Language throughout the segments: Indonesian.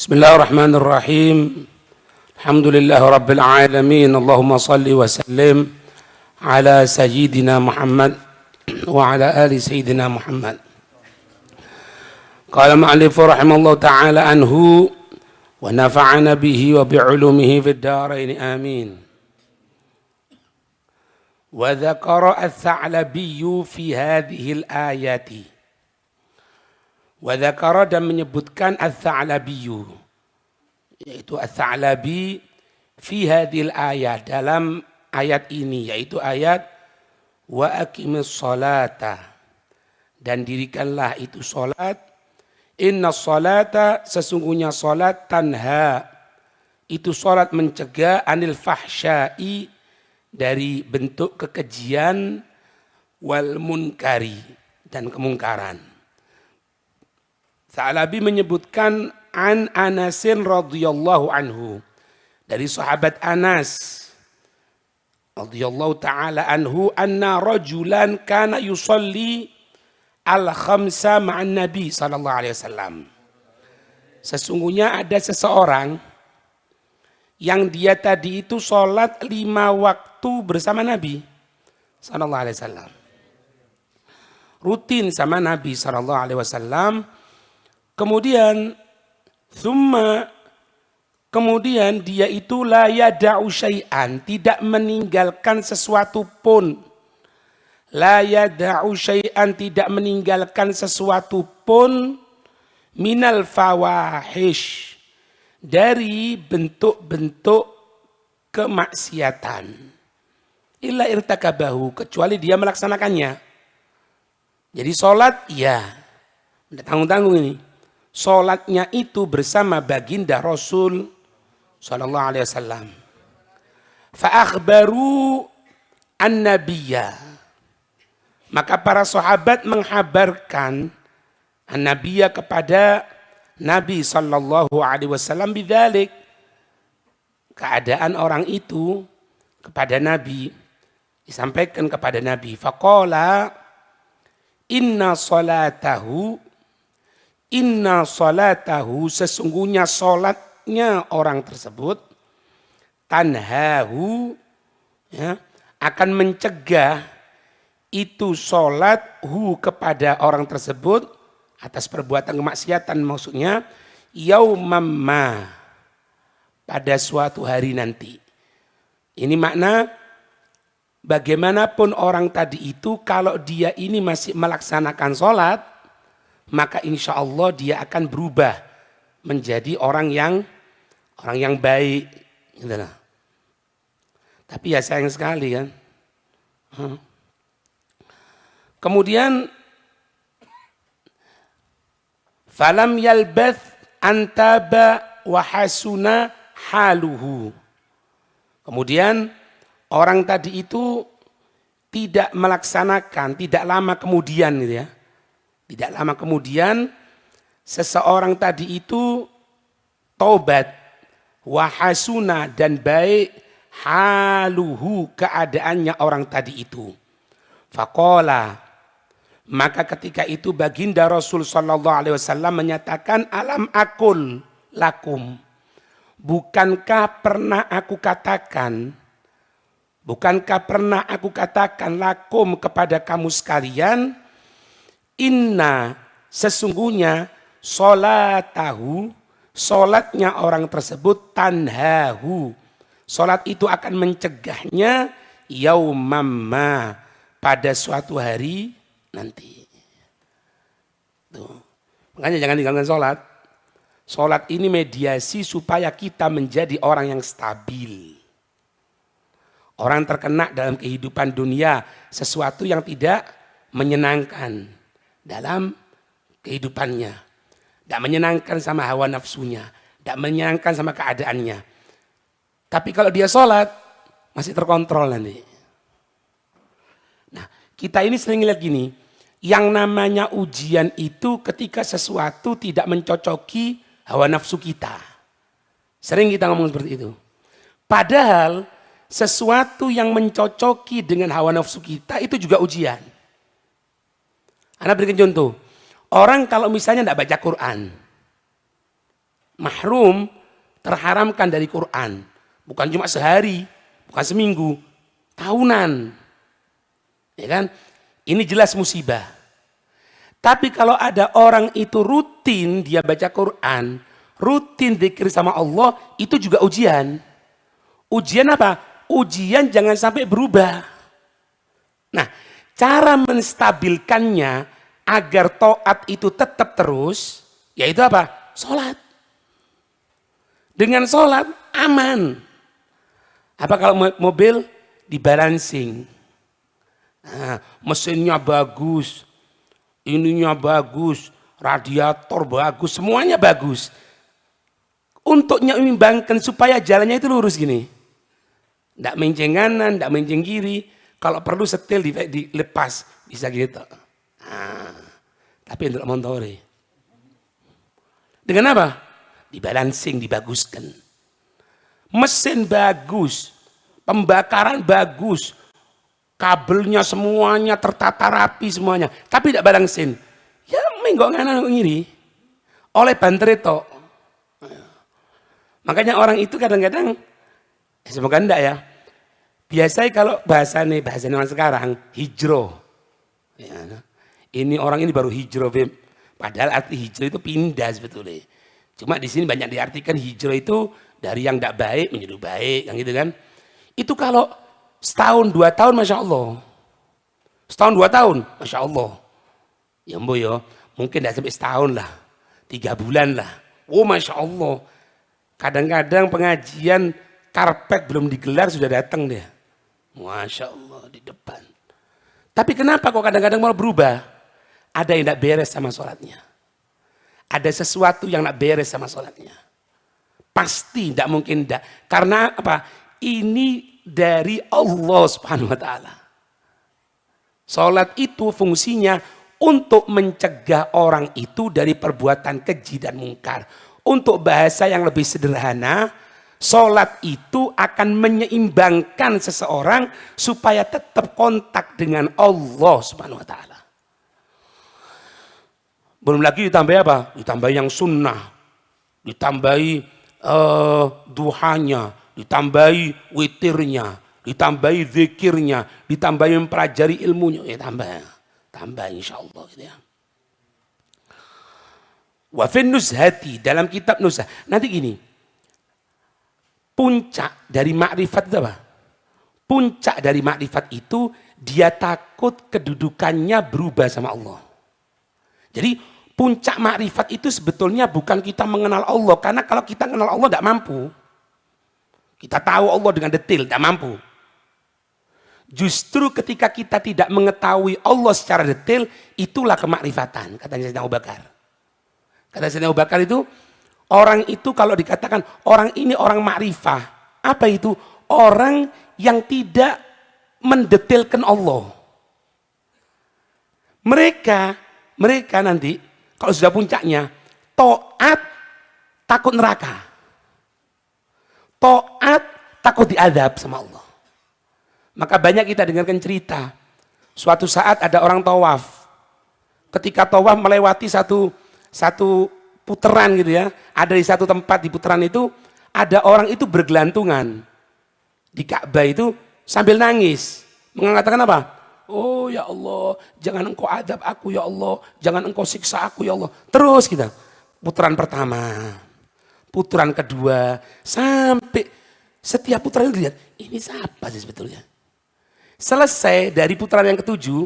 Bismillahirrahmanirrahim. Alhamdulillah rabbil alamin. Allahumma salli wa sallim ala sayyidina Muhammad wa ala ali sayyidina Muhammad. Qala ma'alif rahimallahu ta'ala anhu wa nafa'ana bihi wa bi'ulumihi fid darain amin. Wa dzakara ats-Tsa'labi fi hadhihi al-ayati. Wa dzakara dan menyebutkan ats-Tsa'labi, yaitu ats-Tsa'labi fi hadhil ayat, dalam ayat ini, yaitu ayat wa aqimis sholata, dan dirikanlah itu salat, inna sholata, sesungguhnya salat, tanha, itu salat mencegah, anil fahsya'i, dari bentuk kekejian, wal munkari, dan kemungkaran. Tsa'labi menyebutkan an Anasin radhiyallahu anhu, dari sahabat Anas radhiyallahu ta'ala anhu, anna rajulan kana yusalli al-khamsa ma'an nabi sallallahu alaihi wasallam. Sesungguhnya ada seseorang yang dia tadi itu sholat 5 waktu bersama Nabi sallallahu alaihi wasallam, rutin sama Nabi sallallahu alaihi wasallam. Kemudian dia itu la yada'u syai'an, tidak meninggalkan sesuatu pun. La yada'u syai'an, tidak meninggalkan sesuatu pun, minal fawahish, dari bentuk-bentuk kemaksiatan. Illa irtakabahu, kecuali dia melaksanakannya. Jadi sholat, ya, tidak tanggung-tanggung ini. Sholatnya itu bersama baginda Rasul sallallahu alaihi wasallam. Fa'akhbaru an-nabiyya, maka para sahabat menghabarkan an-nabiyya kepada Nabi sallallahu alaihi wasallam bidzalik, keadaan orang itu kepada Nabi, disampaikan kepada Nabi. Faqala inna salatahu, sesungguhnya salatnya orang tersebut, tanhahu, ya, akan mencegah itu salat hu, kepada orang tersebut, atas perbuatan kemaksiatan, maksudnya yaumamma, pada suatu hari nanti. Ini makna bagaimanapun orang tadi itu, kalau dia ini masih melaksanakan sholat, maka insya Allah dia akan berubah menjadi orang yang baik. Gitu lah. Tapi ya sayang sekali kan. Kemudian falam yalbath antaba wa hasuna haluhu. Kemudian orang tadi itu tidak melaksanakan, tidak lama kemudian gitu ya. Tidak lama kemudian seseorang tadi itu taubat, wahasuna, dan baik, haluhu, keadaannya orang tadi itu. Faqala, maka ketika itu baginda Rasul sallallahu alaihi wasallam menyatakan, alam akul lakum, bukankah pernah aku katakan lakum, kepada kamu sekalian, inna, sesungguhnya sholatahu, sholatnya orang tersebut, tanhahu, sholat itu akan mencegahnya, yaumamma, pada suatu hari nanti. Tuh. Makanya jangan tinggalkan sholat. Sholat ini mediasi supaya kita menjadi orang yang stabil. Orang terkena dalam kehidupan dunia sesuatu yang tidak menyenangkan dalam kehidupannya, tidak menyenangkan sama hawa nafsunya, tidak menyenangkan sama keadaannya. Tapi kalau dia sholat, masih terkontrol nanti. Nah, kita ini sering lihat gini, yang namanya ujian itu ketika sesuatu tidak mencocoki hawa nafsu kita. Sering kita ngomong seperti itu. Padahal sesuatu yang mencocoki dengan hawa nafsu kita itu juga ujian. Anda berikan contoh, orang kalau misalnya tidak baca Quran, mahrum, terharamkan dari Quran. Bukan cuma sehari, bukan seminggu, tahunan. Ya kan? Ini jelas musibah. Tapi kalau ada orang itu rutin dia baca Quran, rutin zikir sama Allah, itu juga ujian. Ujian apa? Ujian jangan sampai berubah. Nah, cara menstabilkannya agar taat itu tetap terus, yaitu apa? Sholat. Dengan sholat aman. Apa kalau mobil dibalancing? Nah, mesinnya bagus, ininya bagus, radiator bagus, semuanya bagus. Untuk menyeimbangkan supaya jalannya itu lurus gini. Tidak menceng kanan, tidak menceng kiri. Kalau perlu setel dilepas, bisa gitu. Nah, tapi untuk montore. Dengan apa? Dibalancing, dibaguskan. Mesin bagus, pembakaran bagus, kabelnya semuanya tertata rapi semuanya, tapi tidak balancing. Ya menggok nganan ngiri. Oleh bantereto. Makanya orang itu kadang-kadang, semoga enggak ya. Biasanya kalau bahasanya orang sekarang, hijrah. Ya, ini orang ini baru hijrah. Padahal arti hijrah itu pindah sebetulnya. Cuma di sini banyak diartikan hijrah itu dari yang tidak baik menjadi baik, yang gitu kan. Itu kalau setahun, 2 tahun, Masya Allah. Setahun, 2 tahun, Masya Allah. Ya mbak ya, mungkin tidak sampai setahun lah. 3 bulan lah. Oh Masya Allah. Kadang-kadang pengajian karpet belum digelar sudah datang dia. Masya Allah di depan. Tapi kenapa kok kadang-kadang malah berubah? Ada yang tidak beres sama sholatnya. Ada sesuatu yang tidak beres sama sholatnya. Pasti tidak mungkin tidak. Karena apa? Ini dari Allah Subhanahu wa Ta'ala. Sholat itu fungsinya untuk mencegah orang itu dari perbuatan keji dan mungkar. Untuk bahasa yang lebih sederhana, sholat itu akan menyeimbangkan seseorang supaya tetap kontak dengan Allah Subhanahu wa Ta'ala. Belum lagi ditambah apa? Ditambah yang sunnah, ditambahi duhanya, ditambahi witirnya, ditambahi zikirnya, ditambahi mempelajari ilmunya, ya tambah insya Allah gitu ya. Wa fin nuzhati, dalam kitab Nuzhah. Nanti gini, puncak dari makrifat itu apa? Puncak dari makrifat itu dia takut kedudukannya berubah sama Allah. Jadi puncak makrifat itu sebetulnya bukan kita mengenal Allah, karena kalau kita mengenal Allah tidak mampu. Kita tahu Allah dengan detail, tidak mampu. Justru ketika kita tidak mengetahui Allah secara detail, itulah kemakrifatan, katanya Sayyidina Abu Bakar. Kata Sayyidina Abu Bakar itu, orang itu kalau dikatakan orang ini orang makrifah, apa itu? Orang yang tidak mendetailkan Allah. Mereka nanti kalau sudah puncaknya, taat takut neraka. Taat takut diadab sama Allah. Maka banyak kita dengarkan cerita. Suatu saat ada orang tawaf. Ketika tawaf melewati satu putaran gitu ya. Ada di satu tempat di putaran itu, ada orang itu bergelantungan. Di Ka'bah itu sambil nangis. Mengatakan apa? Oh ya Allah, jangan engkau adab aku ya Allah. Jangan engkau siksa aku ya Allah. Terus kita. Putaran pertama. Putaran kedua. Sampai setiap putaran itu lihat. Ini siapa sih sebetulnya? Selesai dari putaran yang ketujuh,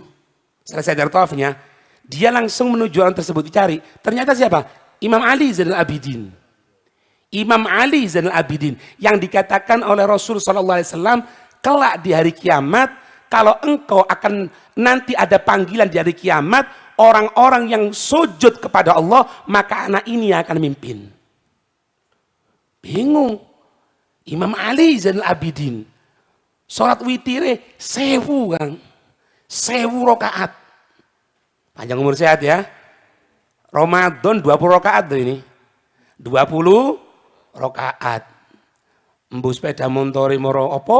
selesai dari tawafnya, dia langsung menuju orang tersebut dicari. Ternyata siapa? Imam Ali Zainal Abidin. Imam Ali Zainal Abidin yang dikatakan oleh Rasul SAW kelak di hari kiamat, kalau engkau akan nanti ada panggilan di hari kiamat, orang-orang yang sujud kepada Allah, maka anak ini akan memimpin. Bingung. Imam Ali Zainal Abidin. Sholat witire 1000 Kang. 1000 rakaat. Panjang umur sehat ya. Ramadan 20 rakaat tuh ini. 20 rakaat. Embu sepeda montori moro opo.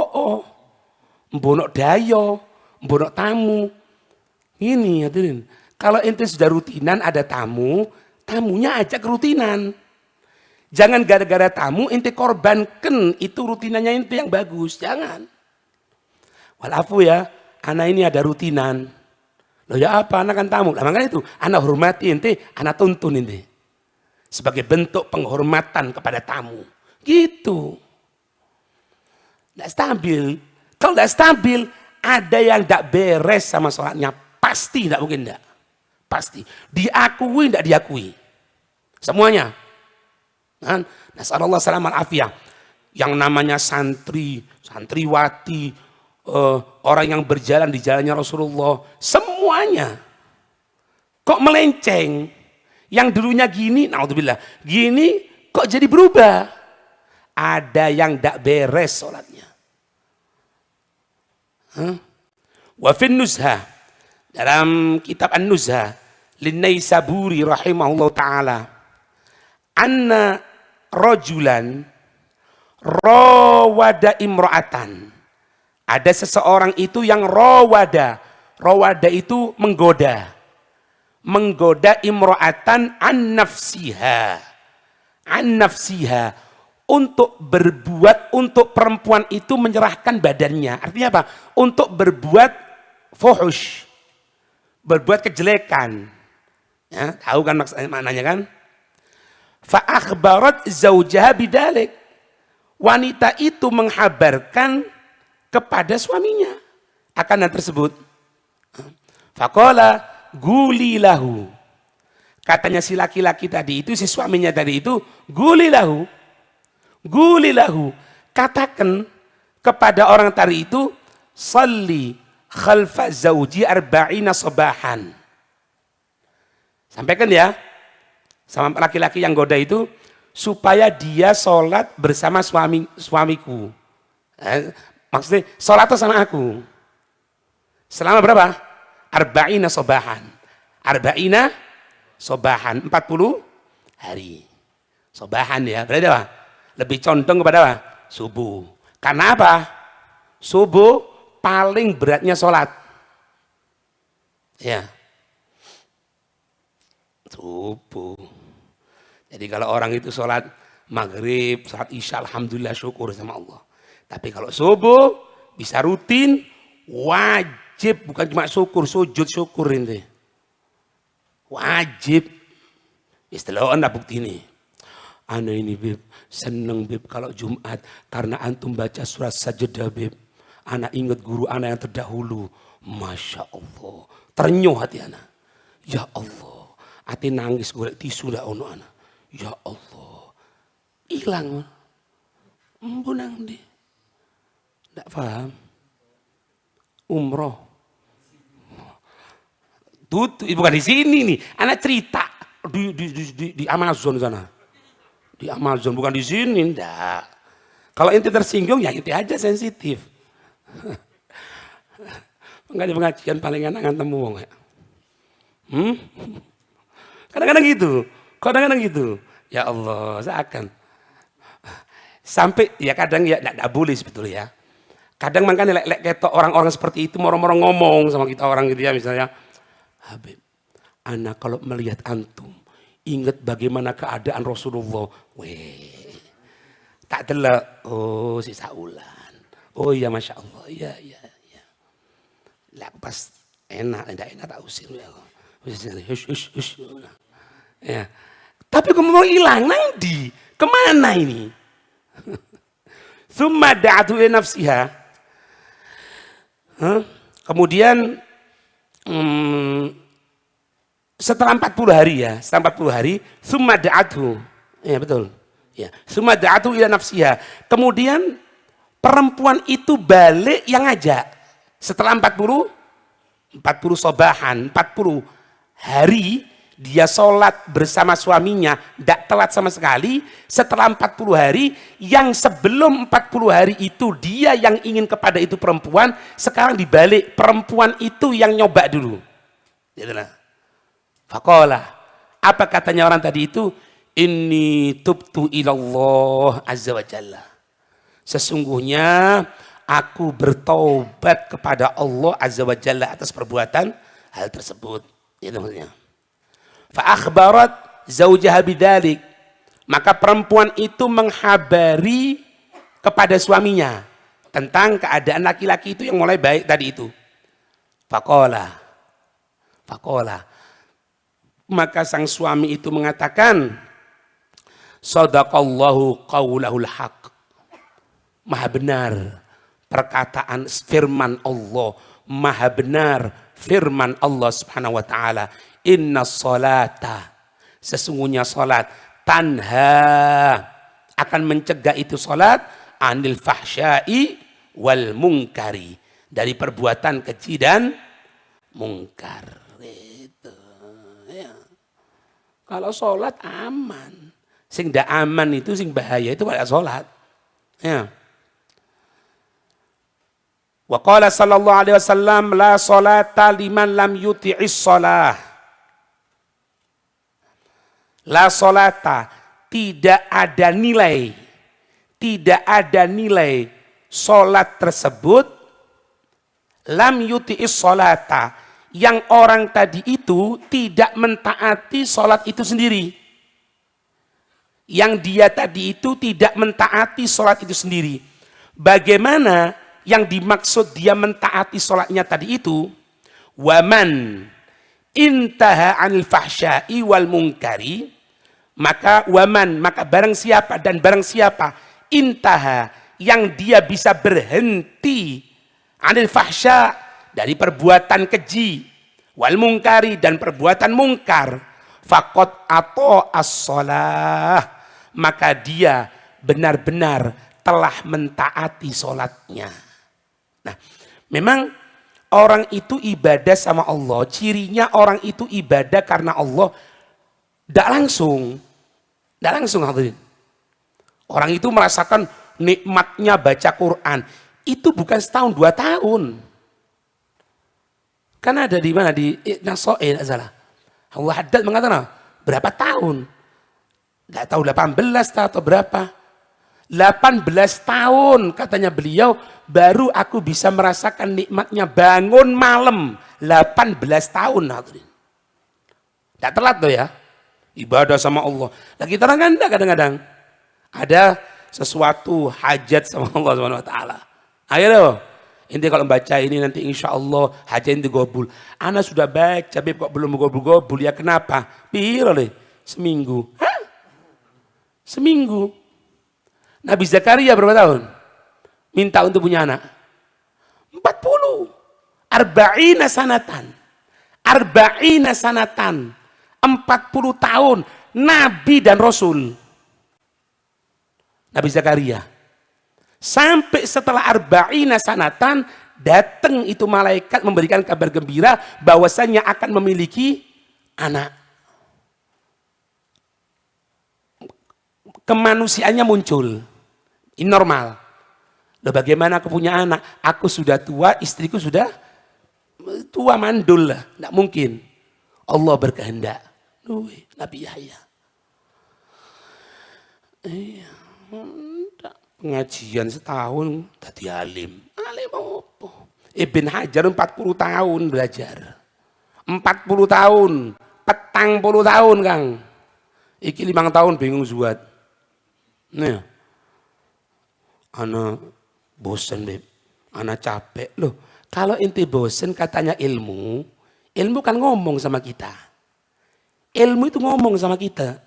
Mbonok dayo, mbonok tamu. Ini hadirin. Kalau ente sudah rutinan ada tamu, tamunya ajak rutinan. Jangan gara-gara tamu ente korbankan itu rutinannya ente yang bagus, jangan. Walafu ya, anak ini ada rutinan. Loh ya apa, anak kan tamu. Lah makanya itu, anak hormati ente, anak tuntun ente. Sebagai bentuk penghormatan kepada tamu. Gitu. Nggak stabil. Kalau nggak stabil, ada yang nggak beres sama sholatnya. Pasti nggak mungkin nggak. Pasti. Diakui nggak diakui. Semuanya. Nasallallahu salam al-afiyah. Yang namanya santri, santriwati, orang yang berjalan di jalannya Rasulullah, semuanya kok melenceng. Yang dulunya gini, naudzubillah, gini kok jadi berubah. Ada yang tidak beres sholatnya. Wa fin nuzha, dalam kitab An-Nuzha Lin-Naisaburi rahimahullah ta'ala, anna rajulan rawada imra'atan. Ada seseorang itu yang rawada. Rawada itu menggoda. Menggoda imra'atan an nafsiha. An nafsiha. Untuk berbuat, untuk perempuan itu menyerahkan badannya. Artinya apa? Untuk berbuat fuhush. Berbuat kejelekan. Ya, tahu kan maknanya kan? Fa akhbarat zaujaha bidalik. Wanita itu menghabarkan kepada suaminya akan hal tersebut. Faqala gulilahu. Katanya si laki-laki tadi itu, si suaminya tadi itu, gulilahu. Gulilahu. Katakan kepada orang tadi itu, salli khalfa zauji arba'ina sabahan. Sampaikan ya, sama laki-laki yang goda itu, supaya dia sholat bersama suamiku. Maksudnya sholat sama aku. Selama berapa? Arba'ina sobahan. Arba'ina sobahan. 40 hari. Sobahan ya. Berarti apa? Lebih condong kepada apa? Subuh. Karena apa? Subuh paling beratnya sholat. Ya. Subuh. Jadi kalau orang itu sholat maghrib, sholat isya, alhamdulillah syukur sama Allah. Tapi kalau subuh bisa rutin, wajib, bukan cuma syukur, sujud syukur ini. Wajib. Istilah anda bukti ini. Ana ini beb, seneng beb kalau Jumat karena antum baca surat Sajdah beb. Ana ingat guru ana yang terdahulu. Masya Allah. Ternyuh hati ana. Ya Allah. Hati nangis golek tisu dah ono ana. Ya Allah. Hilang. Mbunang deh. Tidak paham. Umroh. Tuh, bukan di sini nih. Anak cerita di Amazon sana. Di Amazon, bukan di sini. Enggak. Kalau ente tersinggung, ya ente aja sensitif. Enggak di pengajian paling enak temu ya. Kadang-kadang gitu. Kadang-kadang gitu. Ya Allah, seakan. Sampai, ya kadang ya enggak boleh sebetulnya ya. Kadang makanya ketok orang-orang seperti itu moro-moro ngomong sama kita orang gitu ya, misalnya, Habib, anak kalau melihat antum ingat bagaimana keadaan Rasulullah. Weh, tak delok. Oh si Saulan. Oh iya masya Allah. Iya iya iya. Lah pas enak, tidak enak tak usir ya. Hush. Ya. Tapi kamu mau hilang nanti kemana ini? Tsumma da'atu li nafsiha. Kemudian setelah 40 hari ya, setelah 40 hari, tsumma da'atu. Ya betul. Ya, tsumma da'atu ila nafsiha. Kemudian perempuan itu balik yang ngajak. Setelah 40 sobahan, 40 hari dia sholat bersama suaminya, tidak telat sama sekali. Setelah 40 hari, yang sebelum 40 hari itu dia yang ingin kepada itu perempuan, sekarang dibalik, perempuan itu yang nyoba dulu. Itulah. Faqala, apa katanya orang tadi itu? Inni tubtu ilallah azza wa jalla. Sesungguhnya aku bertaubat kepada Allah azza wa jalla atas perbuatan hal tersebut. Itu maksudnya. Fa akhbarat zaujaha bidzalik. Maka perempuan itu menghabari kepada suaminya tentang keadaan laki-laki itu yang mulai baik tadi itu. Faqala. Maka sang suami itu mengatakan, Shadaqallahu qaulahul haq. Maha benar perkataan firman Allah. Maha benar firman Allah subhanahu wa ta'ala. Inna salata. Sesungguhnya salat. Tanha. Akan mencegah itu salat. Anil fahsyai wal munkari. Dari perbuatan keji dan mungkar. Itu. Ya. Kalau salat aman. Sing ndak aman itu, sing bahaya itu pada sholat. Ya. Wa qala sallallahu alaihi wasallam la sholata liman lam yuti'is sholah. La sholata, tidak ada nilai sholat tersebut lam yuti'is sholata, yang orang tadi itu tidak mentaati sholat itu sendiri. Yang dia tadi itu tidak mentaati sholat itu sendiri. Bagaimana yang dimaksud dia mentaati sholatnya tadi itu? Waman intaha anil fahsyai wal munkari, maka barang siapa intaha, yang dia bisa berhenti anil fahsya, dari perbuatan keji, wal munkari, dan perbuatan mungkar, faqad ato as-shalah, maka dia benar-benar telah mentaati sholatnya. Nah, memang orang itu ibadah sama Allah, cirinya orang itu ibadah karena Allah tidak langsung hadirin. Orang itu merasakan nikmatnya baca Quran, itu bukan setahun 2 tahun. Kan ada di mana, di Nasoe, tidak salah. Allah Haddad mengatakan berapa tahun? Tidak tahu 18 atau berapa. 18 tahun katanya beliau baru aku bisa merasakan nikmatnya bangun malam. 18 tahun. Tidak telat tuh ya. Ibadah sama Allah. Nah, kita kan enggak, kadang-kadang ada sesuatu hajat sama Allah SWT. Ayo dong. Inti kalau baca ini nanti insya Allah hajat ini digobul. Ana sudah baca, Beb, kok belum gobul-gobul, ya kenapa? Piro le? Seminggu. Hah? Seminggu. Nabi Zakaria berapa tahun? Minta untuk punya anak. 40. Arba'ina sanatan. 40 tahun. Nabi dan Rasul. Nabi Zakaria. Sampai setelah arba'ina sanatan, datang itu malaikat memberikan kabar gembira bahwasanya akan memiliki anak. Kemanusiaannya muncul. Ini normal. Loh, bagaimana aku punya anak? Aku sudah tua, istriku sudah tua mandul lah. Tidak mungkin. Allah berkehendak. Nabi Yahya. Iya. Pengajian setahun tadi alim. Alim apa? Ibn Hajar 40 tahun belajar. 40 tahun. Petang 10 tahun, Kang. Iki 5 tahun bingung zuat. Nih. Ana bosen, Beb. Ana capek. Loh, kalau inti bosen katanya ilmu kan ngomong sama kita. Ilmu itu ngomong sama kita.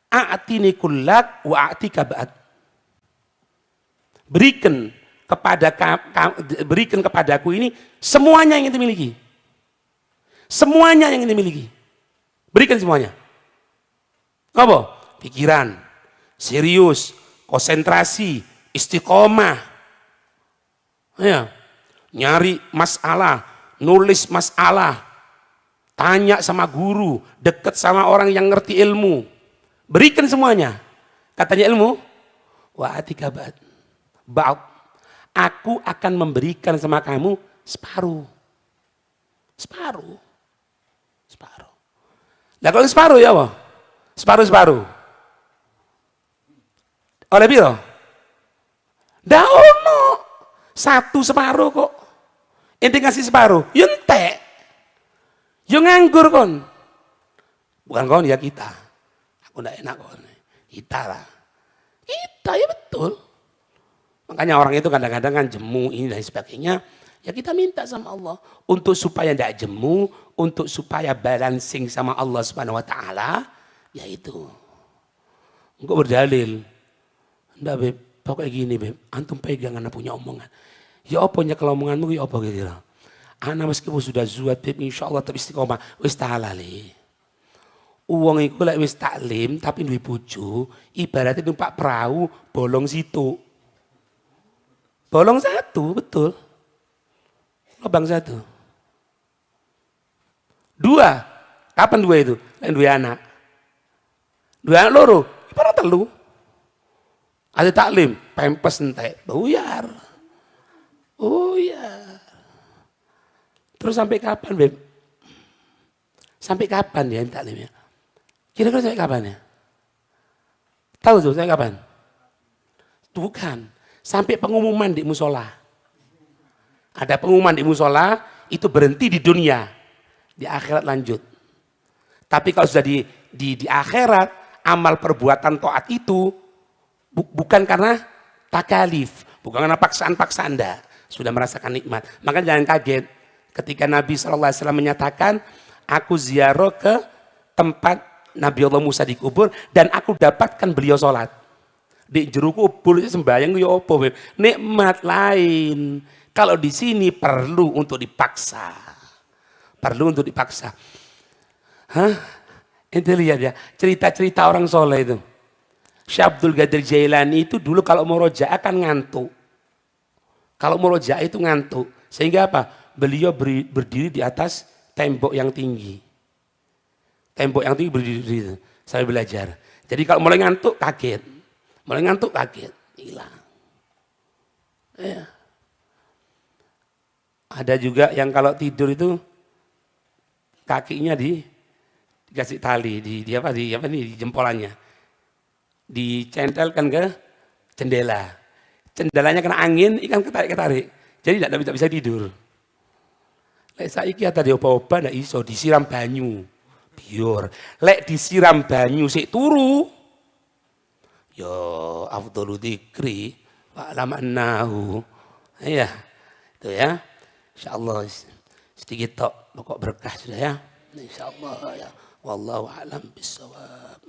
A'tini kullak wa a'tika ba'd. Berikan kepadaku ini semuanya yang kita miliki. Semuanya yang kita miliki. Berikan semuanya. Apa? Pikiran, serius, konsentrasi, istiqomah. Ya. Nyari masalah, nulis masalah, tanya sama guru, dekat sama orang yang ngerti ilmu. Berikan semuanya. Katanya ilmu, wa atika ba'd. Aku akan memberikan sama kamu separuh. Nah, kalau separuh ya apa? Separuh. Oleh piro? Ndak ono. 1 separuh kok. Ente ngasih separuh, yo entek. Yo nganggur kon. Bukan kon ya kita. Aku ndak enak kon. Kita lah. Kita ya betul. Makanya orang itu kadang-kadang kan jemu ini dan sebagainya. Ya kita minta sama Allah. Untuk supaya tidak jemu. Untuk supaya balancing sama Allah Subhanahu Wa Ta'ala. Ya itu. Enggak berdalil. Enggak Beb. Pokoknya gini Beb. Antum pegang anak punya omongan. Ya apanya kalau omonganmu ya apa gitu. Anak meskipun sudah zuat Beb. Insya Allah tapi istiqomah. Wis ta'ala li. Uang itu lek wis taklim tapi duwe bojo. Ibaratnya numpak perahu bolong situ. Bolong satu, betul. Lubang satu. Dua. Kapan dua itu? Lain dua anak. Dua anak loro. Ibarat telu. Ada taklim. Pempes entek. Buyar. Oh ya. Terus sampai kapan, Beb? Sampai kapan ya taklimnya? Kira-kira sampai kapan ya? Tahu tuh sampai kapan? Bukan. Sampai pengumuman di musola. Ada pengumuman di musola, itu berhenti di dunia. Di akhirat lanjut. Tapi kalau sudah di akhirat, amal perbuatan taat itu bukan karena takalif, bukan karena paksaan-paksaan, anda sudah merasakan nikmat. Maka jangan kaget ketika Nabi SAW menyatakan, aku ziarah ke tempat Nabi Allah Musa dikubur dan aku dapatkan beliau sholat. Di jero kubur sembahyang yo apa, Beb? Nikmat lain. Kalau di sini perlu untuk dipaksa. Perlu untuk dipaksa. Hah? Ente lihat ya, cerita-cerita orang soleh itu. Syekh Abdul Qadir Jailani itu dulu kalau mau rojaah kan ngantuk. Kalau mau rojaah itu ngantuk. Sehingga apa? Beliau berdiri di atas tembok yang tinggi. Tembok yang tinggi berdiri saya belajar. Jadi kalau mulai ngantuk kaget. Mulai ngantuk kaget, hilang. Ya. Ada juga yang kalau tidur itu kakinya dikasih tali di jempolannya. Dicentelkan ke jendela. Jendelanya kena angin, ikan ketarik-ketarik. Jadi tidak bisa tidur. Lek saiki tadi opa-opa ndak iso disiram banyu. Biar. Lek disiram banyu sik turu. Ya afdalu dzikri wa lam annahu. Iya. Itu ya. Insyaallah sedikit tok pokok berkah sudah ya. Insyaallah ya. Wallahu a'lam bissawab.